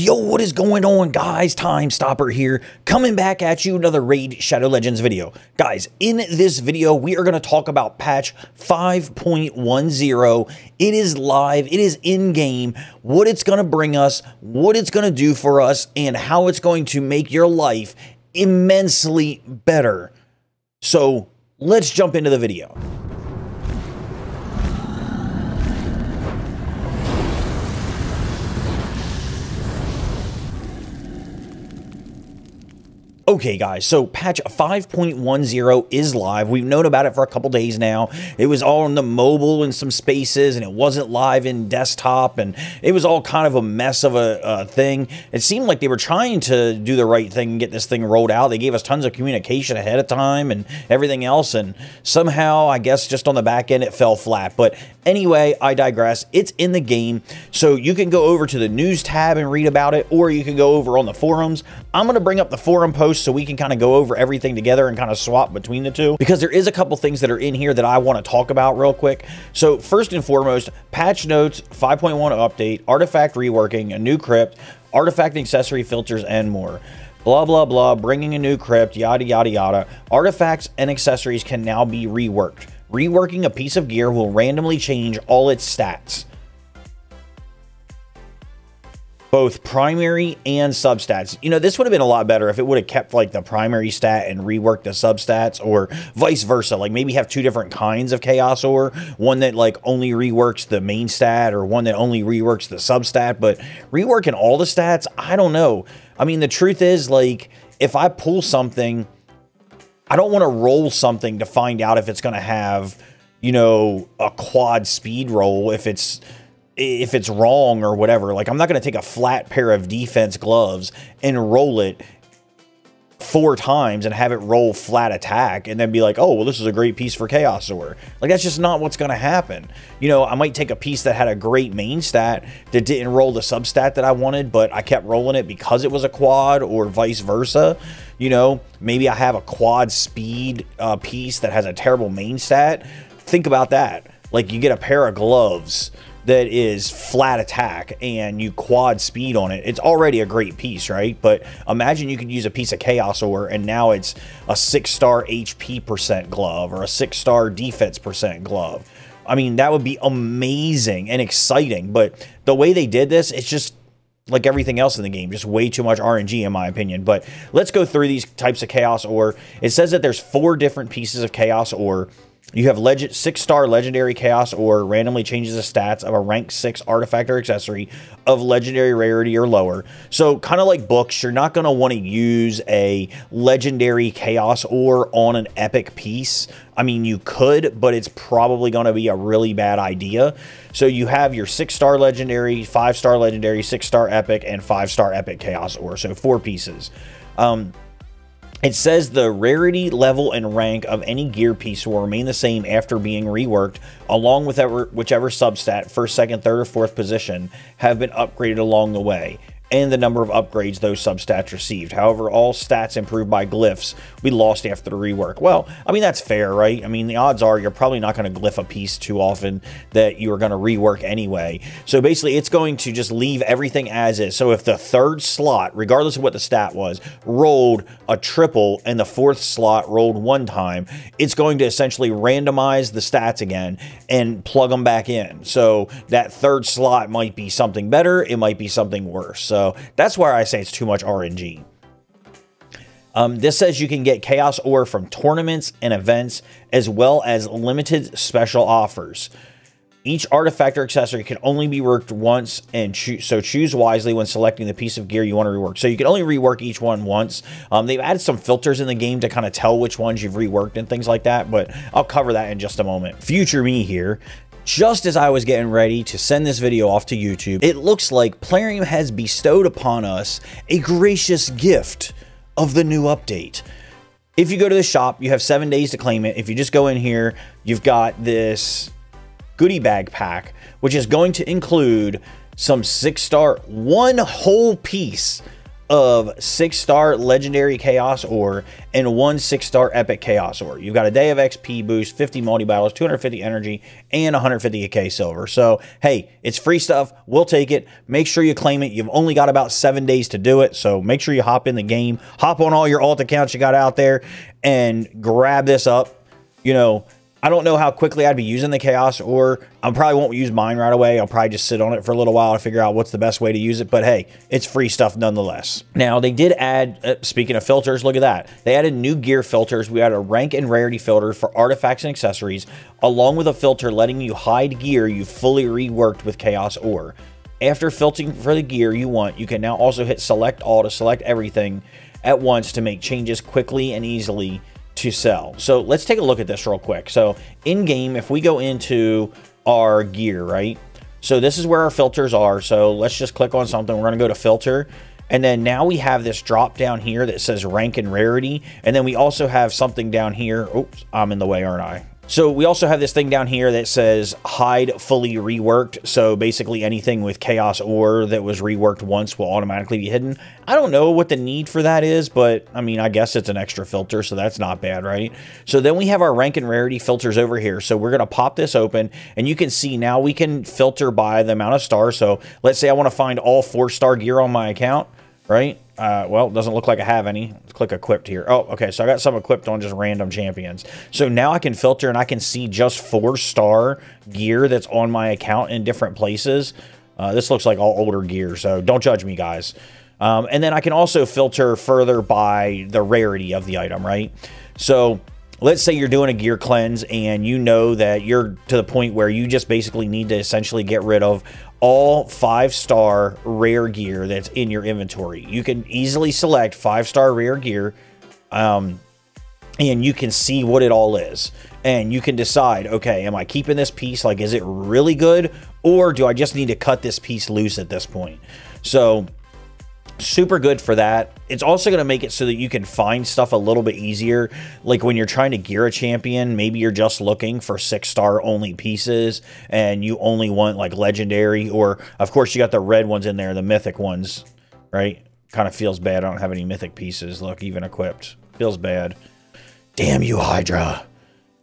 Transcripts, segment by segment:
Yo, what is going on, guys? TymeStopper here, coming back at you another Raid Shadow Legends video. Guys, in this video, we are going to talk about patch 5.10. It is live, it is in-game, what it's going to bring us, what it's going to do for us, and how it's going to make your life immensely better. So, let's jump into the video. Okay, guys, so patch 5.10 is live. We've known about it for a couple days now. It was all on the mobile in some spaces, and it wasn't live in desktop, and it was all kind of a mess of a thing. It seemed like they were trying to do the right thing and get this thing rolled out. They gave us tons of communication ahead of time and everything else, and somehow, I guess, just on the back end, it fell flat. But anyway, I digress. It's in the game, so you can go over to the news tab and read about it, or you can go over on the forums. I'm going to bring up the forum post so we can kind of go over everything together and kind of swap between the two, because there is a couple things that are in here that I want to talk about real quick. So first and foremost, patch notes, 5.1 update, artifact reworking, a new crypt, artifact accessory filters, and more. Blah, blah, blah, bringing a new crypt, yada, yada, yada. Artifacts and accessories can now be reworked. Reworking a piece of gear will randomly change all its stats, both primary and substats. You know, this would have been a lot better if it would have kept like the primary stat and reworked the substats, or vice versa. Like maybe have two different kinds of chaos ore, one that like only reworks the main stat, or one that only reworks the substat. But reworking all the stats, I don't know. I mean, the truth is, like, if I pull something, I don't want to roll something to find out if it's going to have, you know, a quad speed roll if it's wrong or whatever. Like, I'm not going to take a flat pair of defense gloves and roll it 4 times and have it roll flat attack and then be like, oh, well, this is a great piece for chaos ore. Like, that's just not what's going to happen. You know, I might take a piece that had a great main stat that didn't roll the substat that I wanted, but I kept rolling it because it was a quad, or vice versa. You know, maybe I have a quad speed piece that has a terrible main stat. Think about that. Like, you get a pair of gloves that is flat attack and you quad speed on it. It's already a great piece, right? But imagine you could use a piece of chaos ore and now it's a 6-star HP percent glove, or a 6-star defense percent glove. I mean, that would be amazing and exciting. But the way they did this, it's just like everything else in the game, just way too much RNG in my opinion. But let's go through these types of chaos ore. It says that there's 4 different pieces of chaos ore. You have 6-star legendary chaos ore, randomly changes the stats of a rank 6 artifact or accessory of legendary rarity or lower. So kind of like books, you're not going to want to use a legendary chaos ore on an epic piece. I mean, you could, but it's probably going to be a really bad idea. So you have your 6-star legendary, 5-star legendary, 6-star epic, and 5-star epic chaos ore. So 4 pieces. It says the rarity, level, and rank of any gear piece will remain the same after being reworked, along with whichever substat, 1st, 2nd, 3rd, or 4th position, have been upgraded along the way, and the number of upgrades those substats received. However, all stats improved by glyphs we lost after the rework. Well, I mean, that's fair, right? I mean, the odds are you're probably not going to glyph a piece too often that you are going to rework anyway. So basically, it's going to just leave everything as is. So if the 3rd slot, regardless of what the stat was, rolled a triple and the 4th slot rolled 1 time, it's going to essentially randomize the stats again and plug them back in. So that 3rd slot might be something better, it might be something worse. So that's why I say it's too much RNG. This says you can get chaos ore from tournaments and events, as well as limited special offers. Each artifact or accessory can only be reworked once, and so choose wisely when selecting the piece of gear you want to rework. So you can only rework each one once. They've added some filters in the game to kind of tell which ones you've reworked and things like that, but I'll cover that in just a moment. Future me here. Just as I was getting ready to send this video off to YouTube, it looks like Plarium has bestowed upon us a gracious gift of the new update. If you go to the shop, you have 7 days to claim it. If you just go in here, you've got this goodie bag pack, which is going to include some 6-star, 1 whole piece of 6-star legendary chaos ore and 1 6-star epic chaos ore. You've got a day of XP boost, 50 multi-battles, 250 energy, and 150 AK silver. So, hey, it's free stuff. We'll take it. Make sure you claim it. You've only got about 7 days to do it, so make sure you hop in the game. Hop on all your alt accounts you got out there and grab this up. You know, I don't know how quickly I'd be using the chaos ore. I probably won't use mine right away. I'll probably just sit on it for a little while to figure out what's the best way to use it. But hey, it's free stuff nonetheless. Now, they did add, speaking of filters, look at that. They added new gear filters. We had a rank and rarity filter for artifacts and accessories, along with a filter letting you hide gear you fully reworked with chaos ore. After filtering for the gear you want, you can now also hit select all to select everything at once to make changes quickly and easily to sell. So let's take a look at this real quick. So in game, if we go into our gear, right? So this is where our filters are. So let's just click on something. We're going to go to filter. And then now we have this drop down here that says rank and rarity. And then we also have something down here. Oops, I'm in the way, aren't I? So we also have this thing down here that says hide fully reworked. So basically anything with chaos ore that was reworked once will automatically be hidden. I don't know what the need for that is, but I mean, I guess it's an extra filter, so that's not bad, right? So then we have our rank and rarity filters over here. So we're going to pop this open and you can see now we can filter by the amount of stars. So let's say I want to find all 4-star gear on my account, right? Well, it doesn't look like I have any. Let's click equipped here. Oh, okay. So I got some equipped on just random champions. So now I can filter and I can see just 4-star gear that's on my account in different places. This looks like all older gear, so don't judge me, guys. And then I can also filter further by the rarity of the item, right? So let's say you're doing a gear cleanse and you know that you're to the point where you just basically need to essentially get rid of all 5-star rare gear that's in your inventory. You can easily select 5-star rare gear and you can see what it all is. And you can decide, okay, am I keeping this piece? Like, is it really good? Or do I just need to cut this piece loose at this point? So super good for that. It's also going to make it so that you can find stuff a little bit easier. Like when you're trying to gear a champion, maybe you're just looking for 6-star only pieces and you only want like legendary, or of course you got the red ones in there, the mythic ones, right? Kind of feels bad. I don't have any mythic pieces. Look, even equipped. Feels bad. Damn you, Hydra.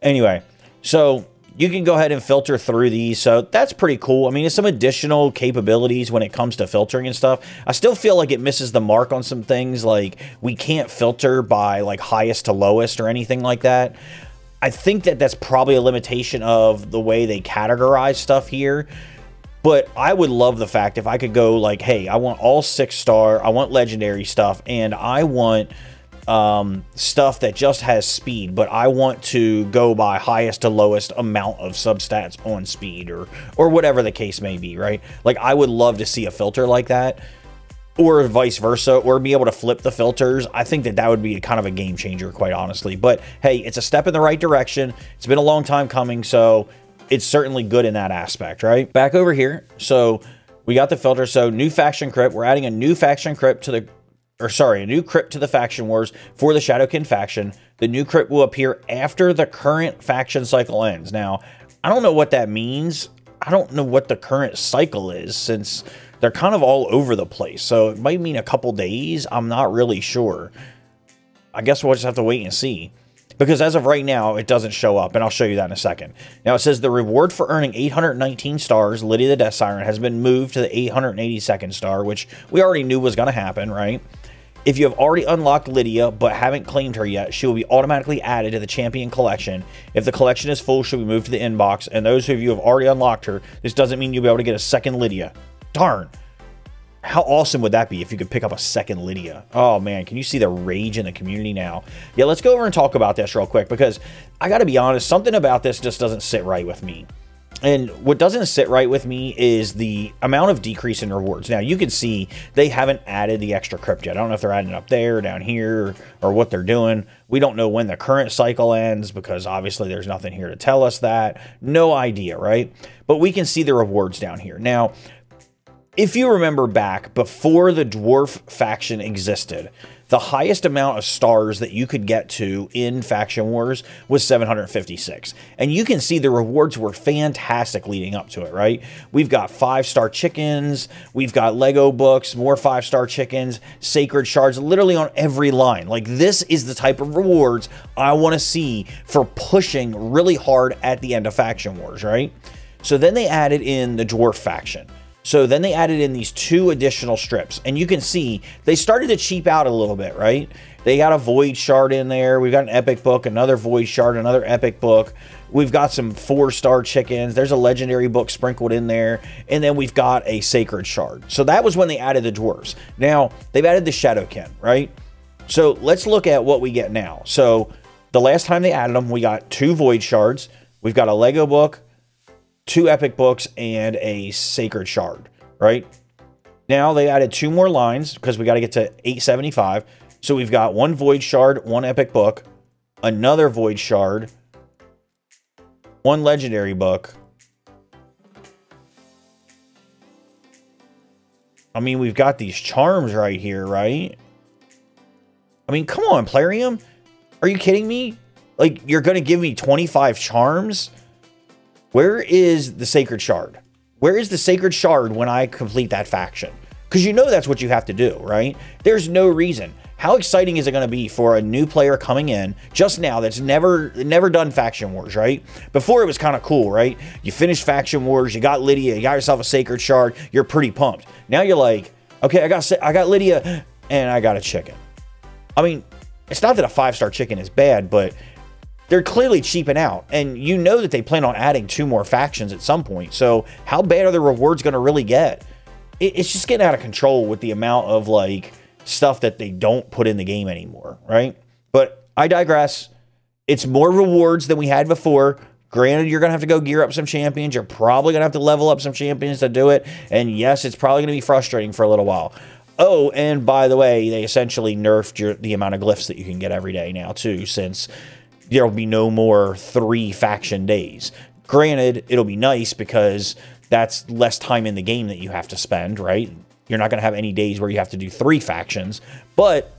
Anyway, so you can go ahead and filter through these. So that's pretty cool. I mean, it's some additional capabilities when it comes to filtering and stuff. I still feel like it misses the mark on some things. Like we can't filter by like highest to lowest or anything like that. I think that that's probably a limitation of the way they categorize stuff here. But I would love the fact if I could go like, hey, I want all 6-star, I want legendary stuff, and I want stuff that just has speed, but I want to go by highest to lowest amount of substats on speed or whatever the case may be, right? Like I would love to see a filter like that, or vice versa, or be able to flip the filters. I think that that would be kind of a game changer, quite honestly. But hey, it's a step in the right direction. It's been a long time coming, so it's certainly good in that aspect, right? Back over here, so we got the filter. So new Faction Crypt, we're adding a new Faction Crypt to the a new crypt to the Faction Wars for the Shadowkin faction. The new crypt will appear after the current faction cycle ends. Now, I don't know what that means. I don't know what the current cycle is, since they're kind of all over the place. So it might mean a couple days. I'm not really sure. I guess we'll just have to wait and see. Because as of right now, it doesn't show up, and I'll show you that in a second. Now, it says the reward for earning 819 stars, Lydia the Death Siren, has been moved to the 882nd star, which we already knew was going to happen, right? If you have already unlocked Lydia but haven't claimed her yet, she will be automatically added to the champion collection. If the collection is full, she'll be moved to the inbox. And those of you who have already unlocked her, this doesn't mean you'll be able to get a second Lydia. Darn. How awesome would that be if you could pick up a second Lydia? Oh man, can you see the rage in the community now? Yeah, let's go over and talk about this real quick, because I gotta be honest, something about this just doesn't sit right with me. And what doesn't sit right with me is the amount of decrease in rewards. Now, you can see they haven't added the extra crypt yet. I don't know if they're adding it up there, or down here, or what they're doing. We don't know when the current cycle ends, because obviously there's nothing here to tell us that. No idea, right? But we can see the rewards down here. Now, if you remember back before the dwarf faction existed, the highest amount of stars that you could get to in Faction Wars was 756. And you can see the rewards were fantastic leading up to it, right? We've got 5-star chickens, we've got Lego books, more 5-star chickens, sacred shards, literally on every line. Like, this is the type of rewards I want to see for pushing really hard at the end of Faction Wars, right? So then they added in the dwarf faction. So then they added in these 2 additional strips, and you can see they started to cheap out a little bit, right? They got a void shard in there. We've got an epic book, another void shard, another epic book. We've got some 4-star chickens. There's a legendary book sprinkled in there, and then we've got a sacred shard. So that was when they added the dwarves. Now they've added the Shadowkin, right? So let's look at what we get now. So the last time they added them, we got 2 void shards. We've got a Lego book, 2 epic books, and a sacred shard, right? Now they added 2 more lines because we got to get to 875. So we've got 1 void shard, 1 epic book, another void shard, 1 legendary book. I mean, we've got these charms right here, right? I mean, come on, Plarium. Are you kidding me? Like, you're going to give me 25 charms? Where is the Sacred Shard? Where is the Sacred Shard when I complete that faction? Because you know that's what you have to do, right? There's no reason. How exciting is it going to be for a new player coming in just now that's never done Faction Wars, right? Before it was kind of cool, right? You finished Faction Wars, you got Lydia, you got yourself a Sacred Shard, you're pretty pumped. Now you're like, okay, I got Lydia and I got a chicken. I mean, it's not that a 5-star chicken is bad, but they're clearly cheaping out, and you know that they plan on adding 2 more factions at some point. So how bad are the rewards going to really get? It's just getting out of control with the amount of like stuff that they don't put in the game anymore, right? But I digress. It's more rewards than we had before. Granted, you're going to have to go gear up some champions. You're probably going to have to level up some champions to do it. And yes, it's probably going to be frustrating for a little while. Oh, and by the way, they essentially nerfed the amount of glyphs that you can get every day now too, since there'll be no more 3 faction days. Granted, it'll be nice because that's less time in the game that you have to spend, right? You're not going to have any days where you have to do 3 factions, but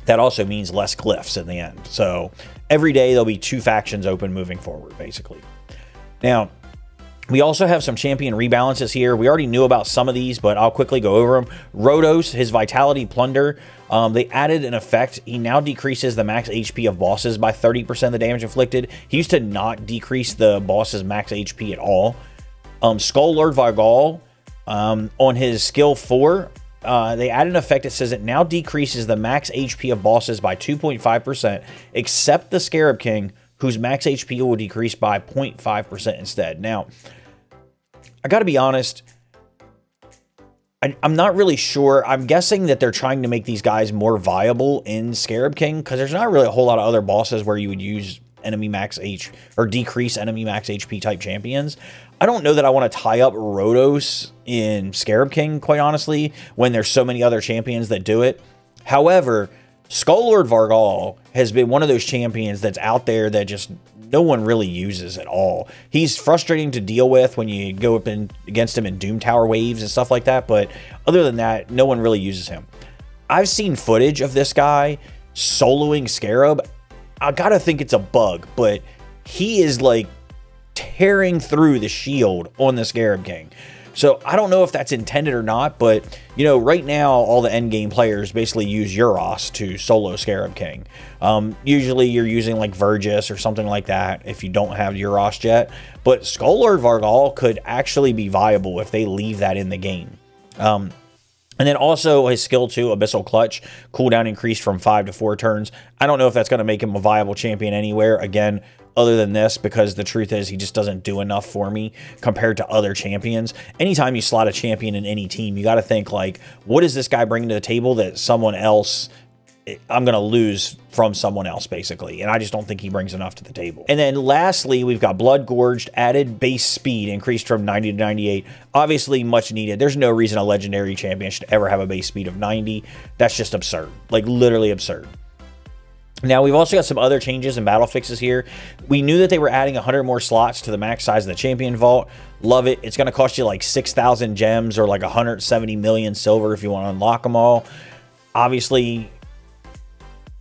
that also means less glyphs in the end. So every day there'll be 2 factions open moving forward, basically. Now, we also have some champion rebalances here. We already knew about some of these, but I'll quickly go over them. Rotos, his Vitality Plunder, they added an effect. He now decreases the max HP of bosses by 30% of the damage inflicted. He used to not decrease the boss's max HP at all. Skull Lord Var-gall, on his skill 4, they added an effect that says it now decreases the max HP of bosses by 2.5%, except the Scarab King, whose max HP will decrease by 0.5% instead. Now, I got to be honest, I'm not really sure. I'm guessing that they're trying to make these guys more viable in Scarab King, because there's not really a whole lot of other bosses where you would use enemy max H or decrease enemy max HP type champions. I don't know that I want to tie up Rotos in Scarab King, quite honestly, when there's so many other champions that do it. However, Skull Lord Var-gall has been one of those champions that's out there that just no one really uses at all. He's frustrating to deal with when you go up against him in Doom Tower waves and stuff like that, but other than that, no one really uses him. I've seen footage of this guy soloing Scarab. I gotta think it's a bug, but he is like tearing through the shield on the Scarab King. So I don't know if that's intended or not, but you know, right now all the endgame players basically use Euros to solo Scarab King. Usually you're using like Vergis or something like that if you don't have Euros yet. But Skull Lord Var-gall could actually be viable if they leave that in the game. And then also his skill 2, Abyssal Clutch, cooldown increased from 5 to 4 turns. I don't know if that's going to make him a viable champion anywhere, again, other than this, because the truth is he just doesn't do enough for me compared to other champions. Anytime you slot a champion in any team, you got to think like, what is this guy bringing to the table that someone else, I'm going to lose from someone else, basically. And I just don't think he brings enough to the table. And then lastly, we've got Blood Gorged, added base speed, increased from 90 to 98. Obviously, much needed. There's no reason a legendary champion should ever have a base speed of 90. That's just absurd. Like, literally absurd. Now, we've also got some other changes and battle fixes here. We knew that they were adding 100 more slots to the max size of the champion vault. Love it. It's going to cost you like 6,000 gems or like 170 million silver if you want to unlock them all. Obviously,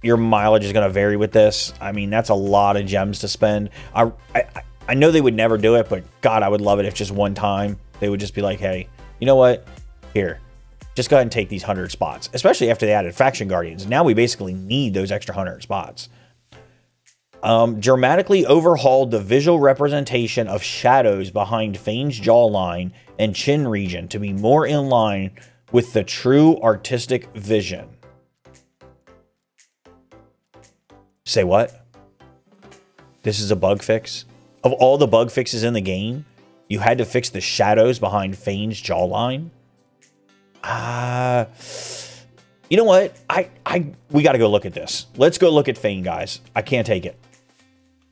your mileage is going to vary with this. I mean, that's a lot of gems to spend. I know they would never do it, but God, I would love it if just one time they would just be like, hey, you know what? Here. Just go ahead and take these 100 spots, especially after they added Faction Guardians. Now we basically need those extra 100 spots. Dramatically overhauled the visual representation of shadows behind Fane's jawline and chin region to be more in line with the true artistic vision. Say what? This is a bug fix? Of all the bug fixes in the game, you had to fix the shadows behind Fane's jawline? You know what? We got to go look at this. Let's go look at Fane, guys. I can't take it.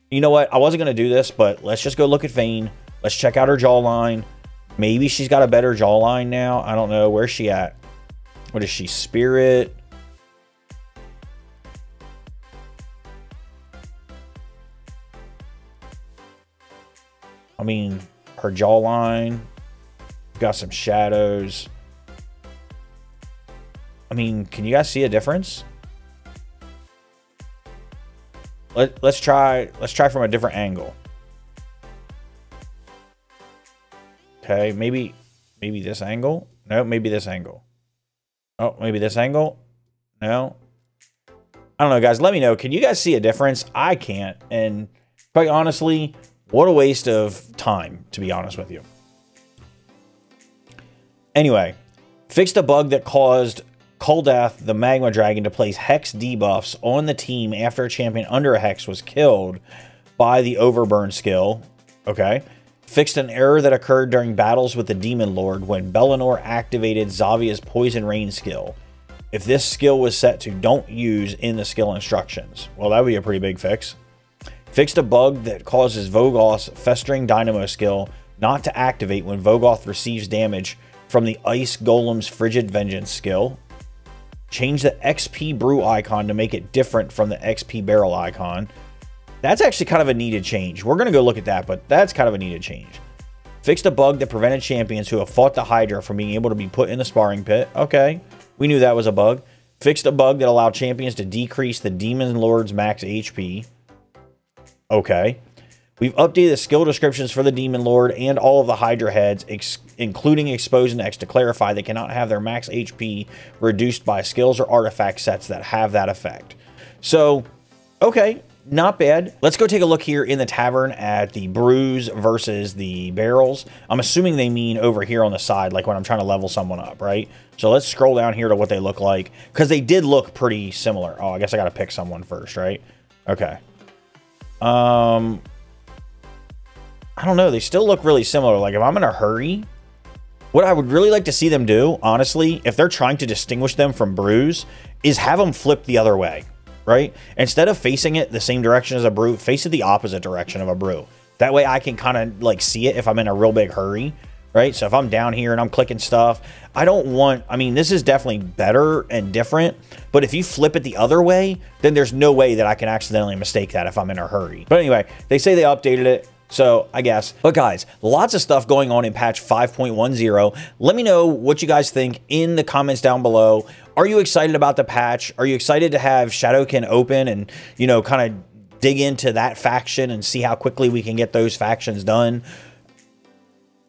You know what? I wasn't going to do this, but let's just go look at Fane. Let's check out her jawline. Maybe she's got a better jawline now. I don't know. Where's she at? What is she? Spirit? I mean, her jawline. Got some shadows. I mean, can you guys see a difference? Let's try from a different angle. Okay, maybe this angle. No, maybe this angle. Oh, maybe this angle. No. I don't know, guys. Let me know. Can you guys see a difference? I can't. And quite honestly, what a waste of time, to be honest with you. Anyway, fixed a bug that caused Koldath, the Magma Dragon, to place Hex debuffs on the team after a champion under a Hex was killed by the Overburn skill. Okay. Fixed an error that occurred during battles with the Demon Lord when Bellinor activated Xavia's Poison Rain skill. If this skill was set to don't use in the skill instructions. Well, that would be a pretty big fix. Fixed a bug that causes Vogoth's Festering Dynamo skill not to activate when Vogoth receives damage from the Ice Golem's Frigid Vengeance skill. Change the XP brew icon to make it different from the XP barrel icon. That's actually kind of a needed change. We're going to go look at that, but that's kind of a needed change. Fixed a bug that prevented champions who have fought the Hydra from being able to be put in the sparring pit. Okay, we knew that was a bug. Fixed a bug that allowed champions to decrease the Demon Lord's max HP. Okay. We've updated the skill descriptions for the Demon Lord and all of the Hydra heads, including Expose and X, to clarify they cannot have their max HP reduced by skills or artifact sets that have that effect. So, okay, not bad. Let's go take a look here in the tavern at the brews versus the barrels. I'm assuming they mean over here on the side, like when I'm trying to level someone up, right? So let's scroll down here to what they look like, because they did look pretty similar. Oh, I guess I got to pick someone first, right? Okay. I don't know. They still look really similar. Like, if I'm in a hurry, what I would really like to see them do, honestly, if they're trying to distinguish them from brews, is have them flip the other way, right? Instead of facing it the same direction as a brew, face it the opposite direction of a brew. That way I can kind of, like, see it if I'm in a real big hurry, right? So if I'm down here and I'm clicking stuff, I don't want... I mean, this is definitely better and different, but if you flip it the other way, then there's no way that I can accidentally mistake that if I'm in a hurry. But anyway, they say they updated it. So, I guess. But guys, lots of stuff going on in patch 5.10. Let me know what you guys think in the comments down below. Are you excited about the patch? Are you excited to have Shadowkin open and, you know, kind of dig into that faction and see how quickly we can get those factions done?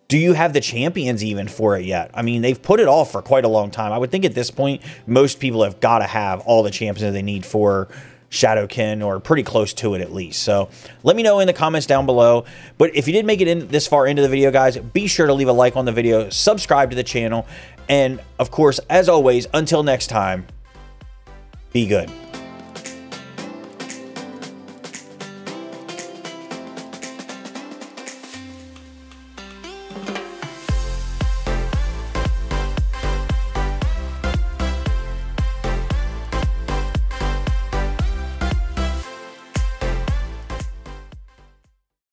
Do you have the champions even for it yet? I mean, they've put it off for quite a long time. I would think at this point, most people have got to have all the champions that they need for Shadowkin, or pretty close to it at least. So let me know in the comments down below. But if you did make it in this far into the video, guys, be sure to leave a like on the video, subscribe to the channel, and of course, as always, until next time, be good.